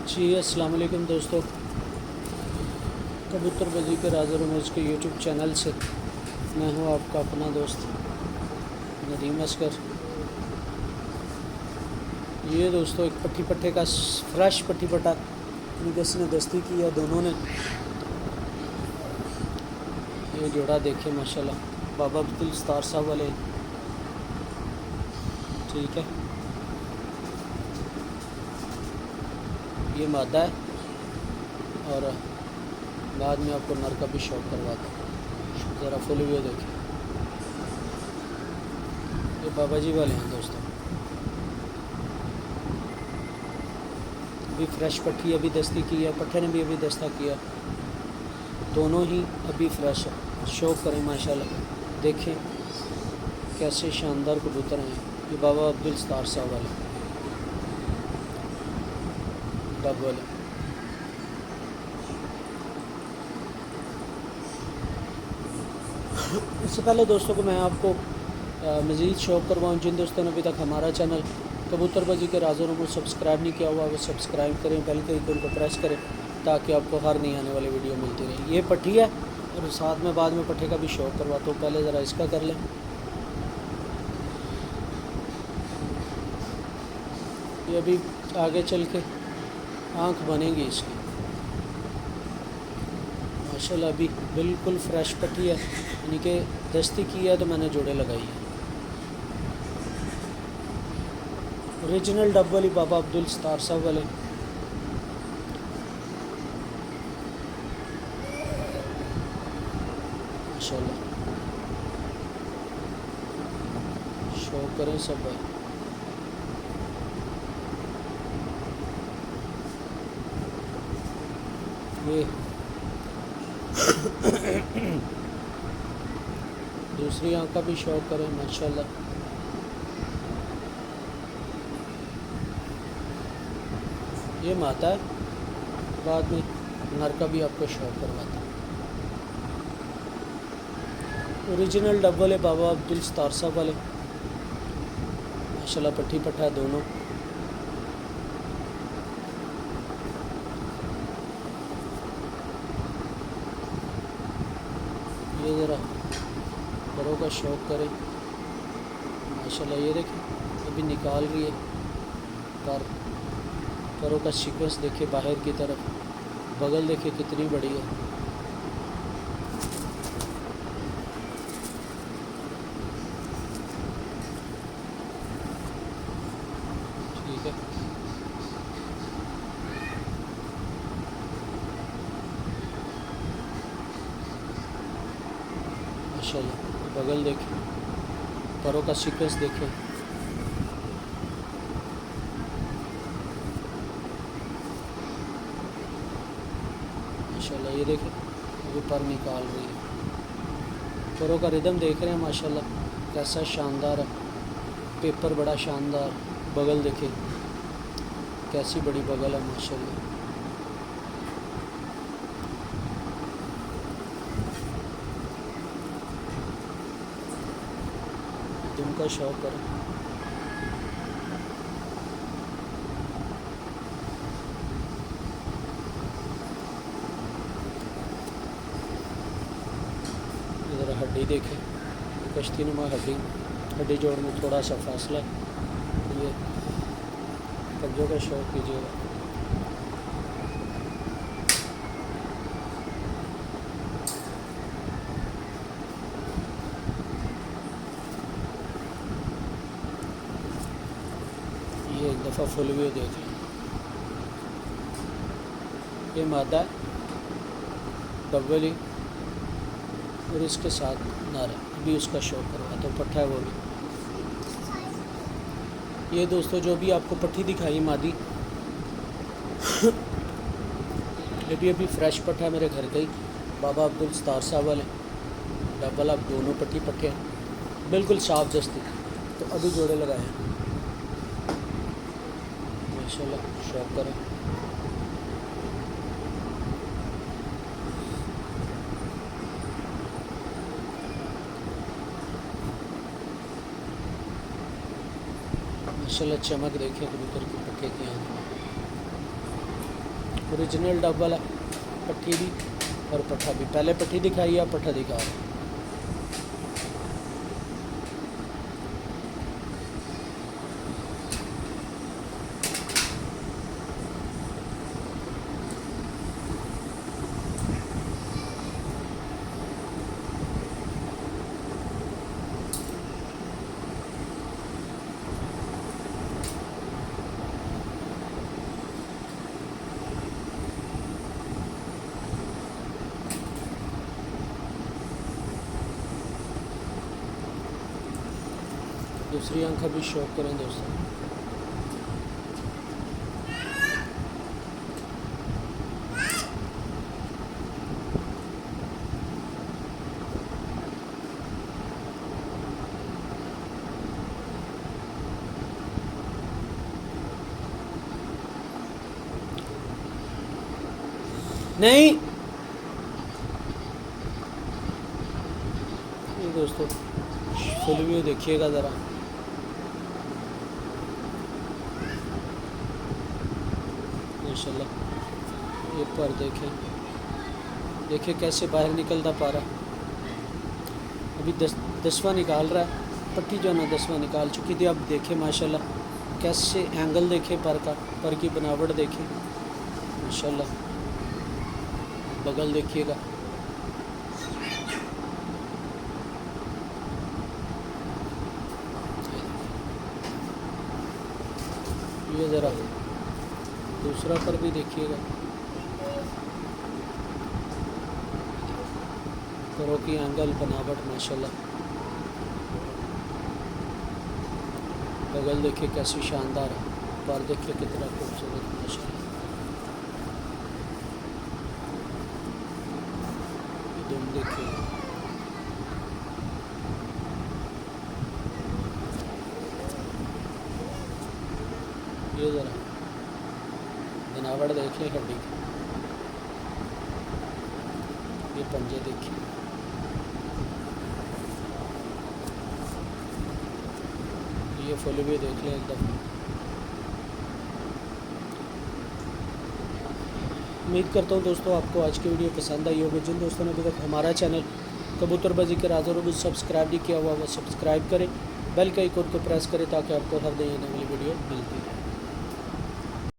जी अस्सलाम वालेकुम दोस्तों, कबूतर बजी के राज़ रमूज़ के यूट्यूब चैनल से मैं हूं आपका अपना दोस्त नदीम असगर। ये दोस्तों एक पट्टी पट्टे का फ्रेश पट्टी पट्टा किसने दस्ती किया, दोनों ने। ये जोड़ा देखे माशाल्लाह, बाबा अब्दुल सत्तार साहब वाले। ठीक है, ये मादा है और बाद में आपको नर का भी शौक करवाता हूँ। ज़रा फुल वीडियो देखिए। ये बाबा जी वाले हैं दोस्तों, अभी फ्रेश पट्टी अभी दस्ती की है, पट्टे ने भी अभी दस्ता किया, दोनों ही अभी फ्रेश है। शौक करें माशाल्लाह, देखें कैसे शानदार कबूतर हैं। ये बाबा अब्दुल सत्तार साहब वाले डब वाले। इससे पहले दोस्तों को मैं आपको मज़ीद शौक़ करवाऊँ, जिन दोस्तों ने अभी तक हमारा चैनल कबूतरबाजी के राज़ रमूज़ सब्सक्राइब नहीं किया हुआ वो सब्सक्राइब करें, बेल के आइकन को प्रेस करें ताकि आपको हर नई आने वाली वीडियो मिलती रहे। ये पट्टी है और साथ में बाद में पट्टे का भी शौक़ करवाता हूँ। पहले ज़रा इसका कर लें। ये अभी आगे चल के आँख बनेगी इसकी माशाल्लाह। अभी बिल्कुल फ्रेश पट्टी है, यानी कि दस्ती की है तो मैंने जोड़े लगाई है। ओरिजिनल डब वाली बाबा अब्दुल सत्तार साहब वाले। माशाल्लाह शौक करें सब भाई। ये दूसरी आँख का भी शौक करें माशाल्लाह। ये माता है, बाद में नर का भी आपको शौक करवाता है। ओरिजिनल डब वाले बाबा अब्दुल सत्तार साहब वाले माशाल्लाह, पट्टी पट्टा है दोनों। ये ज़रा परों का शौक करें माशाल्लाह। ये देखें अभी निकाल रही है परों का सीक्वेंस देखिए, बाहर की तरफ बगल देखिए कितनी बड़ी है। ठीक है, माशाल्लाह बगल देखिए, परों का सीक्वेंस देखिए। माशाल्लाह ये देखें अभी पर निकाल रही है। परों का रिदम देख रहे हैं माशाल्लाह कैसा शानदार है। पेपर बड़ा शानदार, बगल देखें कैसी बड़ी बगल है माशाल्लाह। दुम का शौक करें। इधर हड्डी देखें, कश्ती नुमा हड्डी जोड़ में थोड़ा सा फासला है। ये कब्जों का शौक कीजिएगा। ये एक दफ़ा फुल व्यू देख लें। ये मादा डब वाली और इसके साथ नर है, अभी उसका शौक करवा तो पट्टा है वो भी। ये दोस्तों जो भी आपको पट्टी दिखाई मादी ये भी अभी फ्रेश पट्टा है मेरे घर का ही, बाबा अब्दुल सत्तार साहब वाले डब वाला। दोनों पट्टी पट्टे हैं बिल्कुल साफ दस्ती, तो अभी जोड़े लगाए हैं माशाल्लाह। शौक करें। माशाल्लाह चमक देखिए कबूतर की पट्टे की आँख में। ओरिजिनल डबल है, पट्ठी भी और पट्ठा भी। पहले पट्ठी दिखाई है, पट्ठा दिखा रहा है। दूसरी आंख भी शो करें दोस्तों। नहीं ये दोस्तों फुल व्यू देखिएगा ज़रा। माशाल्लाह ये पर देखिए कैसे बाहर निकलता पा रहा। अभी 10वां निकाल रहा है, पट्टी जो है ना 10वां निकाल चुकी थी। अब देखे माशाल्लाह कैसे एंगल देखे पर का, पर की बनावट देखे माशाल्लाह। बगल देखिएगा, ये ज़रा दूसरा पर भी देखिएगा, करो की एंगल बनावट माशाल्लाह। बगल देखिए कैसी शानदार है, पर देखिए कितना खूबसूरत माशाल्लाह। दुम देखिए, ये ज़रा बनावट देख लें हड्डी की। ये पंजे देखिए, ये फुल भी देख लें एकदम। उम्मीद करता हूँ दोस्तों आपको आज की वीडियो पसंद आई होगी। जिन दोस्तों ने अभी तक हमारा चैनल कबूतरबाजी के राज़ और रूज़ सब्सक्राइब नहीं किया हुआ वो सब्सक्राइब करें, बेल के आइकन को प्रेस करें ताकि आपको हर दिन आने वाली वीडियो मिलती है।